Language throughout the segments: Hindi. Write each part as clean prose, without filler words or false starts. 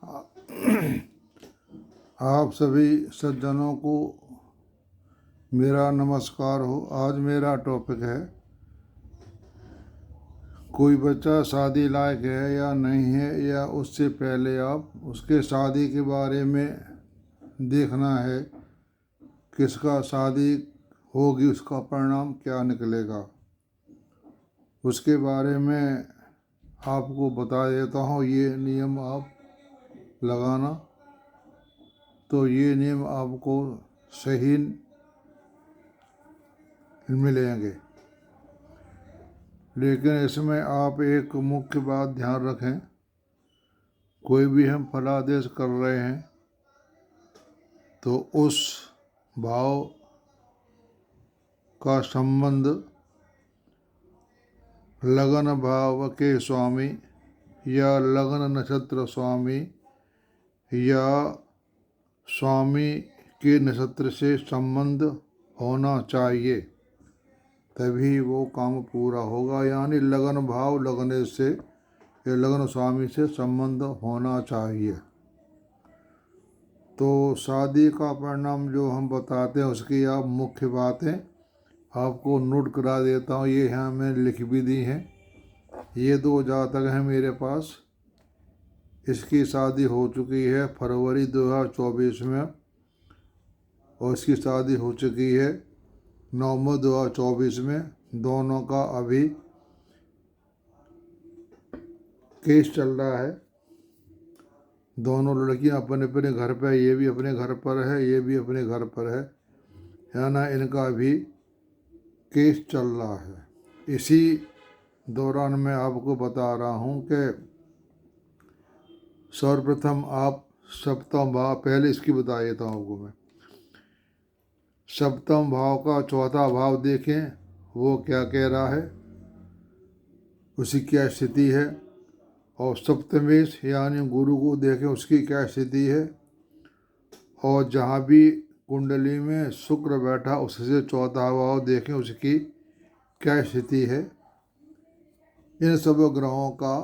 आप सभी सज्जनों को मेरा नमस्कार हो। आज मेरा टॉपिक है, कोई बच्चा शादी लायक है या नहीं है, या उससे पहले आप उसके शादी के बारे में देखना है, किसका शादी होगी उसका परिणाम क्या निकलेगा, उसके बारे में आपको बता देता हूँ। ये नियम आप लगाना, तो ये नियम आपको सही मिलेंगे। लेकिन इसमें आप एक मुख्य बात ध्यान रखें, कोई भी हम फलादेश कर रहे हैं तो उस भाव का संबंध लगन भाव के स्वामी या लगन नक्षत्र स्वामी या स्वामी के नक्षत्र से संबंध होना चाहिए, तभी वो काम पूरा होगा। यानी लगन भाव लगने से या लगन स्वामी से संबंध होना चाहिए। तो शादी का परिणाम जो हम बताते हैं उसकी आप मुख्य बातें आपको नोट करा देता हूँ। ये यहाँ मैंने लिख भी दी हैं। ये 2 जातक हैं मेरे पास। इसकी शादी हो चुकी है फरवरी 2024 में और इसकी शादी हो चुकी है नवंबर 2024 में। दोनों का अभी केस चल रहा है। दोनों लड़कियां अपने अपने घर पर है, ये भी अपने घर पर है, ये भी अपने घर पर है, ना इनका अभी केस चल रहा है। इसी दौरान मैं आपको बता रहा हूँ कि सर्वप्रथम आप सप्तम भाव, पहले इसकी बता देता हूँ आपको मैं। सप्तम भाव का चौथा भाव देखें वो क्या कह रहा है, उसकी क्या स्थिति है, और सप्तमेश यानी गुरु को देखें उसकी क्या स्थिति है, और जहाँ भी कुंडली में शुक्र बैठा उससे चौथा भाव देखें उसकी क्या स्थिति है। इन सब ग्रहों का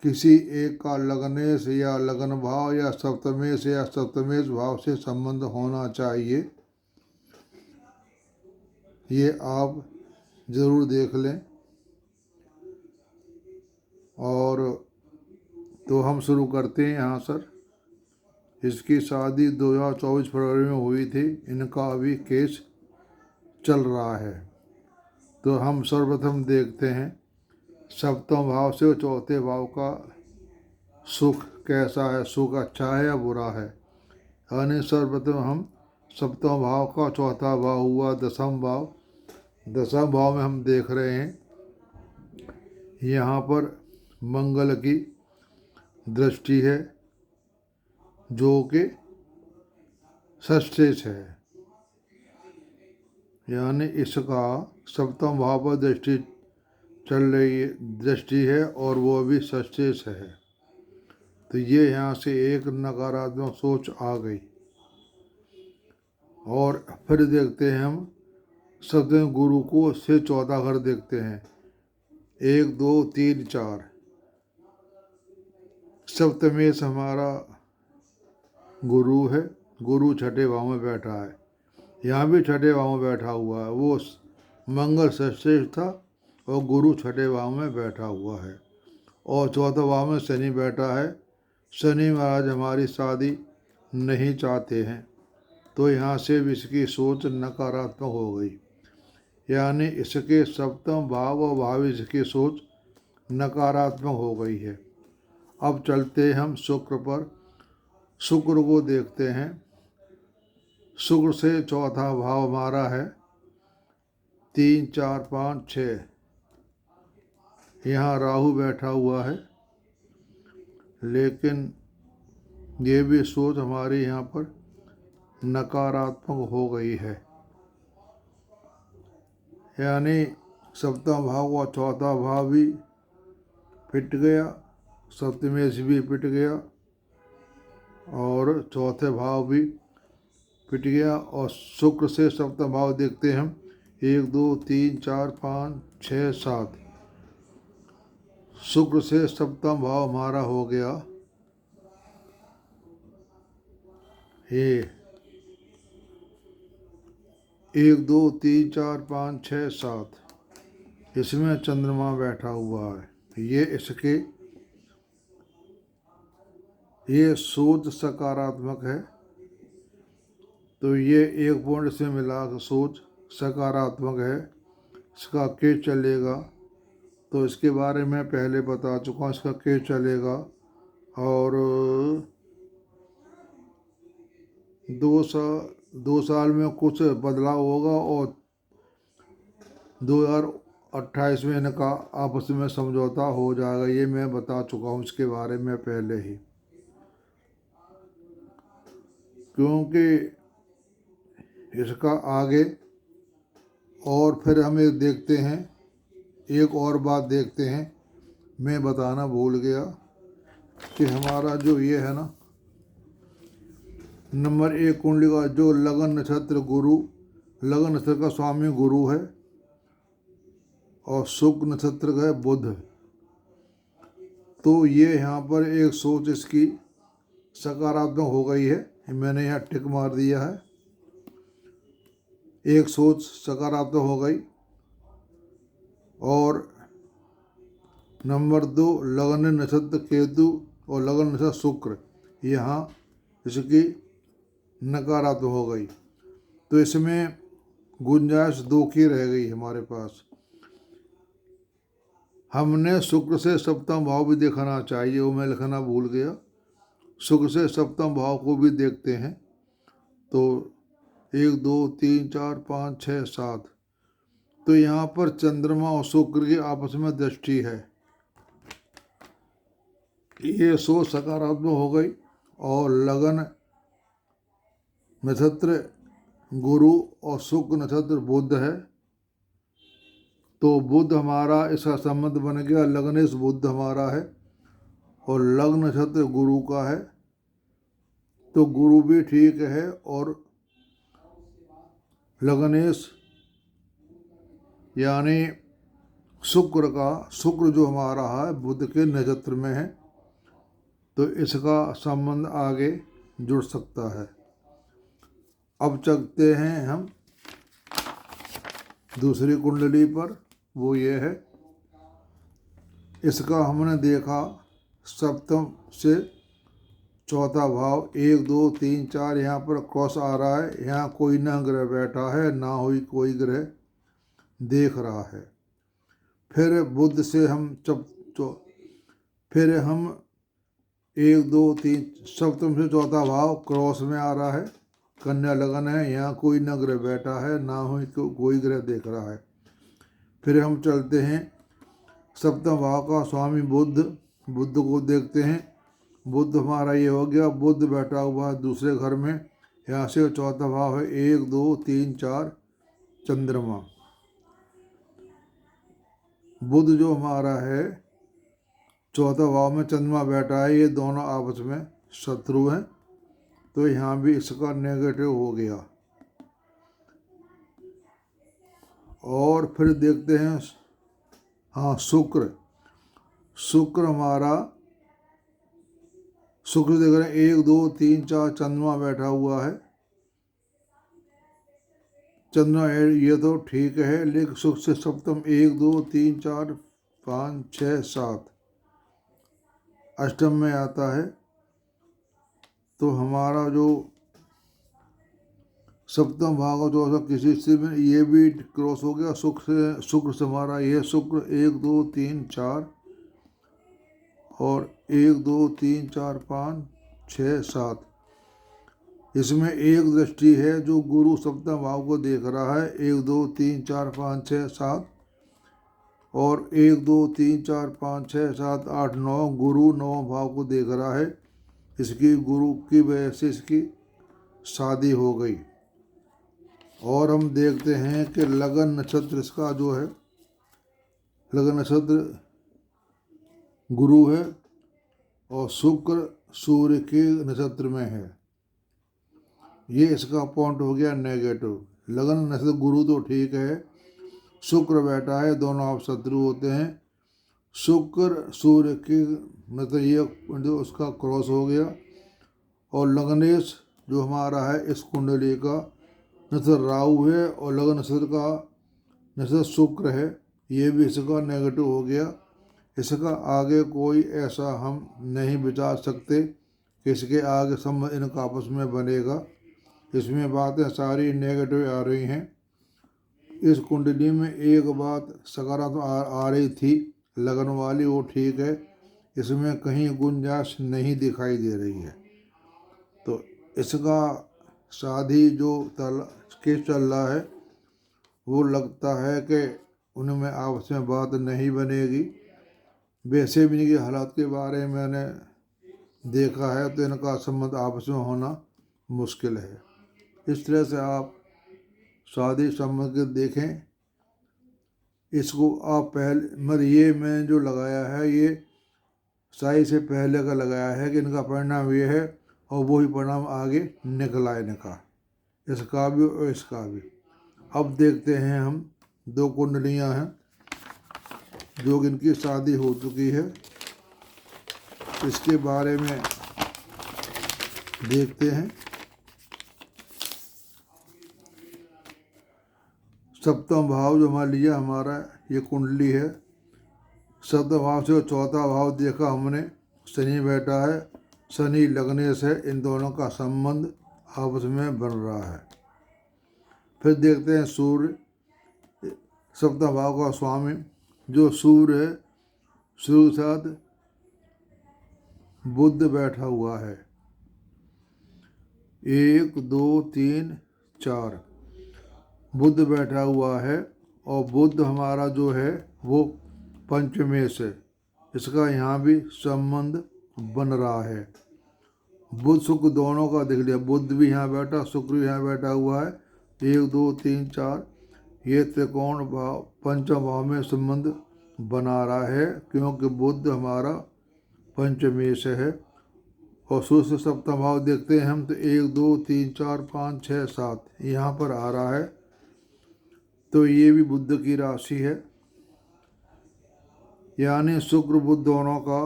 किसी एक का लगनेश या लगन भाव या सप्तमेश भाव से संबंध होना चाहिए। ये आप ज़रूर देख लें। और तो हम शुरू करते हैं यहाँ सर। इसकी शादी 2024 फरवरी में हुई थी। इनका अभी केस चल रहा है। तो हम सर्वप्रथम देखते हैं सप्तम भाव से चौथे भाव का सुख कैसा है, सुख अच्छा है या बुरा है। यानी सर्वप्रथम हम सप्तम भाव का चौथा भाव हुआ दसम भाव। दसम भाव में हम देख रहे हैं यहाँ पर मंगल की दृष्टि है जो कि षष्ठेश है। यानी इसका सप्तम भाव पर दृष्टि चल रही है, दृष्टि है, और वो भी षष्ठेश है। तो ये यहाँ से एक नकारात्मक सोच आ गई। और फिर देखते हैं हम सप्तम गुरु को से चौथा घर देखते हैं, 1 2 3 4। सप्तमेश हमारा गुरु है, गुरु छठे भाव में बैठा है। यहाँ भी छठे भाव में बैठा हुआ है। वो मंगल षष्ठेश था और गुरु छठे भाव में बैठा हुआ है। और चौथे भाव में शनि बैठा है। शनि महाराज हमारी शादी नहीं चाहते हैं, तो यहाँ से भी इसकी सोच नकारात्मक हो गई। यानी इसके सप्तम भाव और भावी की सोच नकारात्मक हो गई है। अब चलते हैं हम शुक्र पर। शुक्र को देखते हैं। शुक्र से चौथा भाव हमारा है 3 4 5 6। यहाँ राहु बैठा हुआ है, लेकिन ये भी सोच हमारी यहाँ पर नकारात्मक हो गई है। यानी सप्तम भाव और चौथा भाव भी पिट गया, सप्तमेश भी पिट गया और चौथे भाव भी पिट गया। और शुक्र से सप्तम भाव देखते हैं हम 1 2 3 4 5 6 7। शुक्र से सप्तम भाव हमारा हो गया ये 1 2 3 4 5 6 7 इसमें चंद्रमा बैठा हुआ है। ये सोच सकारात्मक है, तो ये 1 पॉइंट से मिला सोच सकारात्मक है। इसका केस चलेगा, तो इसके बारे में पहले बता चुका हूँ। इसका केस चलेगा और 2 साल में कुछ बदलाव होगा और 2028 में इनका आपस में समझौता हो जाएगा। ये मैं बता चुका हूँ इसके बारे में पहले ही, क्योंकि इसका आगे और फिर हम एक देखते हैं, एक और बात देखते हैं। मैं बताना भूल गया कि हमारा जो ये है ना, नंबर 1 कुंडली का जो लगन नक्षत्र गुरु, लगन नक्षत्र का स्वामी गुरु है और शुक्र नक्षत्र का है बुध। तो ये यहाँ पर एक सोच इसकी सकारात्मक हो गई है। मैंने यहाँ टिक मार दिया है। एक सोच सकारात्मक हो गई। और नंबर 2 लगन नक्षत्र केतु और लगन नक्षत्र शुक्र, यहाँ इसकी नकारात्मक हो गई। तो इसमें गुंजाइश 2 की रह गई हमारे पास। हमने शुक्र से सप्तम भाव भी देखना चाहिए, वो मैं लिखना भूल गया। शुक्र से सप्तम भाव को भी देखते हैं। तो 1 2 3 4 5 6 7, तो यहाँ पर चंद्रमा और शुक्र की आपस में दृष्टि है। ये सोच सकारात्मक हो गई। और लगन नक्षत्र गुरु और शुक्र नक्षत्र बुध है, तो बुध हमारा इसका संबंध बन गया। लग्नेश बुध हमारा है और लग्न नक्षत्र गुरु का है, तो गुरु भी ठीक है। और लग्नेश यानी शुक्र जो हमारा है बुध के नक्षत्र में है, तो इसका संबंध आगे जुड़ सकता है। अब चलते हैं हम दूसरी कुंडली पर। वो ये है, इसका हमने देखा सप्तम से चौथा भाव 1 2 3 4, यहाँ पर क्रॉस आ रहा है। यहाँ कोई ना ग्रह बैठा है, ना ही कोई ग्रह देख रहा है। फिर बुध से फिर हम 1 2 3 सप्तम से चौथा भाव क्रॉस में आ रहा है। कन्या लगन है, यहाँ कोई न ग्रह बैठा है, ना ही कोई ग्रह देख रहा है। फिर हम चलते हैं सप्तम भाव का स्वामी बुध को देखते हैं। बुध हमारा ये हो गया, बुध बैठा हुआ है दूसरे घर में। यहाँ से चौथा भाव है 1 2 3 4 चंद्रमा। बुध जो हमारा है चौथा भाव में चंद्रमा बैठा है, ये दोनों आपस में शत्रु हैं, तो यहाँ भी इसका नेगेटिव हो गया। और फिर देखते हैं हाँ शुक्र हमारा, शुक्र देख रहे हैं 1 2 3 4 चंद्रमा बैठा हुआ है। चंद्रमा ये तो ठीक है, लेकिन शुक्र से सप्तम 1 2 3 4 5 6 7 अष्टम में आता है। तो हमारा जो सप्तम भाव का जो किसी स्थिति में ये भी क्रॉस हो गया। शुक्र से हमारा ये शुक्र 1 2 3 4 और 1 2 3 4 5 6 7, इसमें एक दृष्टि है जो गुरु सप्तम भाव को देख रहा है। 1 2 3 4 5 6 7 और 1 2 3 4 5 6 7 8 9, गुरु 9 भाव को देख रहा है। इसकी गुरु की वजह से इसकी शादी हो गई। और हम देखते हैं कि लगन नक्षत्र इसका जो है, लगन नक्षत्र गुरु है और शुक्र सूर्य के नक्षत्र में है। ये इसका पॉइंट हो गया नेगेटिव। लगन नक्षत्र गुरु तो ठीक है, शुक्र बैठा है, दोनों आप शत्रु होते हैं। शुक्र सूर्य के मतलब ये जो उसका क्रॉस हो गया। और लग्नेश जो हमारा है इस कुंडली का नक्षत्र राहु है और लगन नक्षत्र का नक्षत्र शुक्र है, ये भी इसका नेगेटिव हो गया। इसका आगे कोई ऐसा हम नहीं विचार सकते कि इसके आगे संबंध इनका आपस में बनेगा। इसमें बातें सारी नेगेटिव आ रही हैं। इस कुंडली में एक बात सकारात्मक आ रही थी लगन वाली, वो ठीक है, इसमें कहीं गुंजाइश नहीं दिखाई दे रही है। तो इसका शादी जो केस चल रहा है वो लगता है कि उनमें आपस में बात नहीं बनेगी। वैसे भी इनके हालात के बारे में मैंने देखा है तो इनका संबंध आपस में होना मुश्किल है। इस तरह से आप शादी संबंध के देखें। इसको आप पहले मत ये मैं जो लगाया है ये शादी से पहले का लगाया है कि इनका परिणाम ये है और वही परिणाम आगे निकला है इनका, इसका भी और इसका भी। अब देखते हैं हम, दो कुंडलियां हैं जो इनकी शादी हो चुकी है, इसके बारे में देखते हैं। सप्तम भाव जो हमारा लिया, हमारा ये कुंडली है, सप्तम भाव से चौथा भाव देखा हमने, शनि बैठा है, शनि लगने से इन दोनों का संबंध आपस में बन रहा है। फिर देखते हैं सूर्य, सप्तम भाव का स्वामी जो सूर्य है, सूर्य के साथ बुध बैठा हुआ है, 1 2 3 4 बुध बैठा हुआ है। और बुध हमारा जो है वो पंचमेश है, इसका यहाँ भी संबंध बन रहा है। बुध शुक्र दोनों का देख लिया, बुध भी यहाँ बैठा, शुक्र भी यहाँ बैठा हुआ है, 1 2 3 4 ये त्रिकोण भाव पंचम भाव में संबंध बना रहा है, क्योंकि बुध हमारा पंचमेश है। और सूर्य से सप्तम भाव देखते हैं हम तो 1 2 3 4 5 6 7 यहाँ पर आ रहा है, तो ये भी बुध की राशि है। यानी शुक्र बुध दोनों का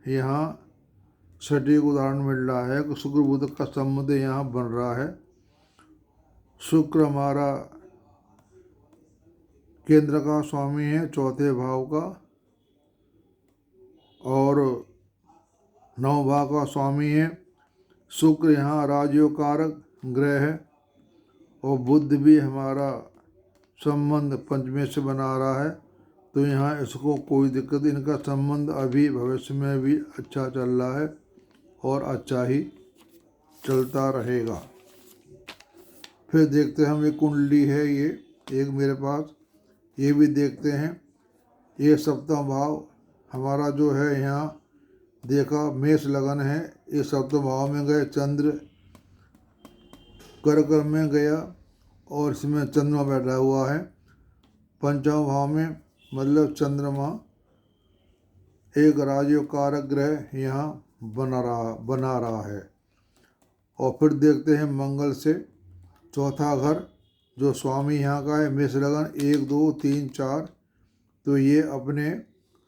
यहाँ सटीक उदाहरण मिल रहा है कि शुक्र बुध का संबंध यहाँ बन रहा है। शुक्र हमारा केंद्र का स्वामी है, चौथे भाव का, और 9 भाव का स्वामी है। शुक्र यहाँ राजयोग कारक ग्रह है और बुध भी हमारा संबंध पंचमे से बना रहा है, तो यहाँ इसको कोई दिक्कत, इनका संबंध अभी भविष्य में भी अच्छा चल रहा है और अच्छा ही चलता रहेगा। फिर देखते हैं हम, एक कुंडली है ये एक मेरे पास, ये भी देखते हैं। ये सप्तम भाव हमारा जो है यहाँ देखा मेष लगन है, इस सप्तम भाव में गए चंद्र कर्क में गया और इसमें चंद्रमा बैठा हुआ है। पंचम भाव में मतलब चंद्रमा एक राजयोग कारक ग्रह यहाँ बना रहा है। और फिर देखते हैं मंगल से चौथा घर जो स्वामी यहाँ का है मेष लगन 1 2 3 4, तो ये अपने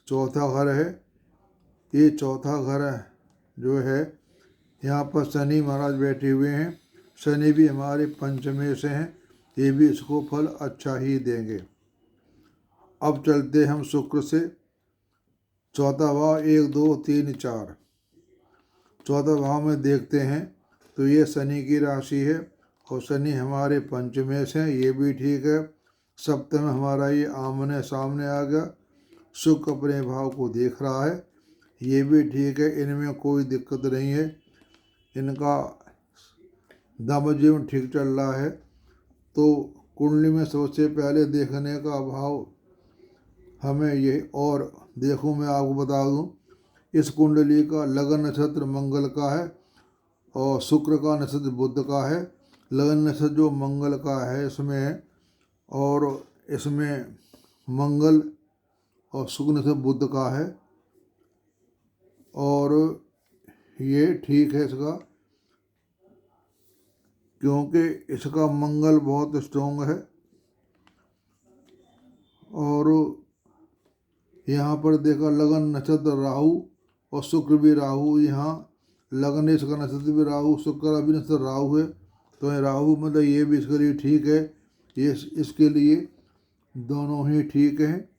चौथा घर है। ये चौथा घर जो है यहाँ पर शनि महाराज बैठे हुए हैं, शनि भी हमारे पंचमे से हैं, ये भी इसको फल अच्छा ही देंगे। अब चलते हम शुक्र से, चौथा भाव 1 2 3 4, चौथा भाव में देखते हैं तो ये शनि की राशि है और शनि हमारे पंचमे से हैं, ये भी ठीक है। सप्तम में हमारा ये आमने सामने आ गया, शुक्र अपने भाव को देख रहा है, ये भी ठीक है, इनमें कोई दिक्कत नहीं है, इनका दाम्पत्य जीवन ठीक चल रहा है। तो कुंडली में सबसे पहले देखने का भाव हमें ये, और देखो मैं आपको बता दूं, इस कुंडली का लगन नक्षत्र मंगल का है और शुक्र का नक्षत्र बुध का है। लगन नक्षत्र जो मंगल का है इसमें है, और इसमें मंगल और शुक्र नक्षत्र बुध का है, और ये ठीक है इसका, क्योंकि इसका मंगल बहुत स्ट्रॉन्ग है। और यहाँ पर देखा लगन नक्षत्र राहु और शुक्र भी राहु यहाँ लगन इसका नक्षत्र भी राहु, शुक्र का भी नक्षत्र राहु है, तो ये राहु मतलब ये भी इसके लिए ठीक है, ये इसके लिए दोनों ही ठीक हैं।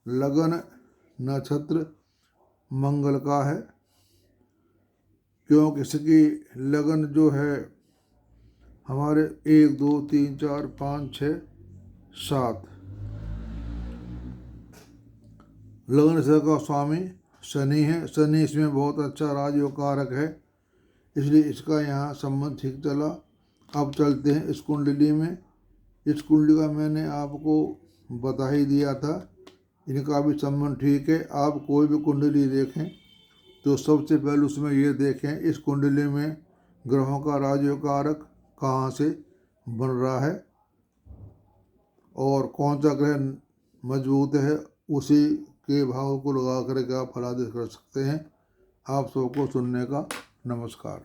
लगन नक्षत्र मंगल का है, क्योंकि इसकी लगन जो है हमारे 1 2 3 4 5 6 7 लगन नक्षत्र का स्वामी शनि है। शनि इसमें बहुत अच्छा राजयोग कारक है, इसलिए इसका यहाँ संबंध ठीक चला। अब चलते हैं इस कुंडली में। इस कुंडली का मैंने आपको बता ही दिया था, इनका भी संबंध ठीक है। आप कोई भी कुंडली देखें तो सबसे पहले उसमें ये देखें इस कुंडली में ग्रहों का राजयोग कारक कहाँ से बन रहा है और कौन सा ग्रह मजबूत है, उसी के भाव को लगा करके आप फलादेश कर सकते हैं। आप सबको सुनने का नमस्कार।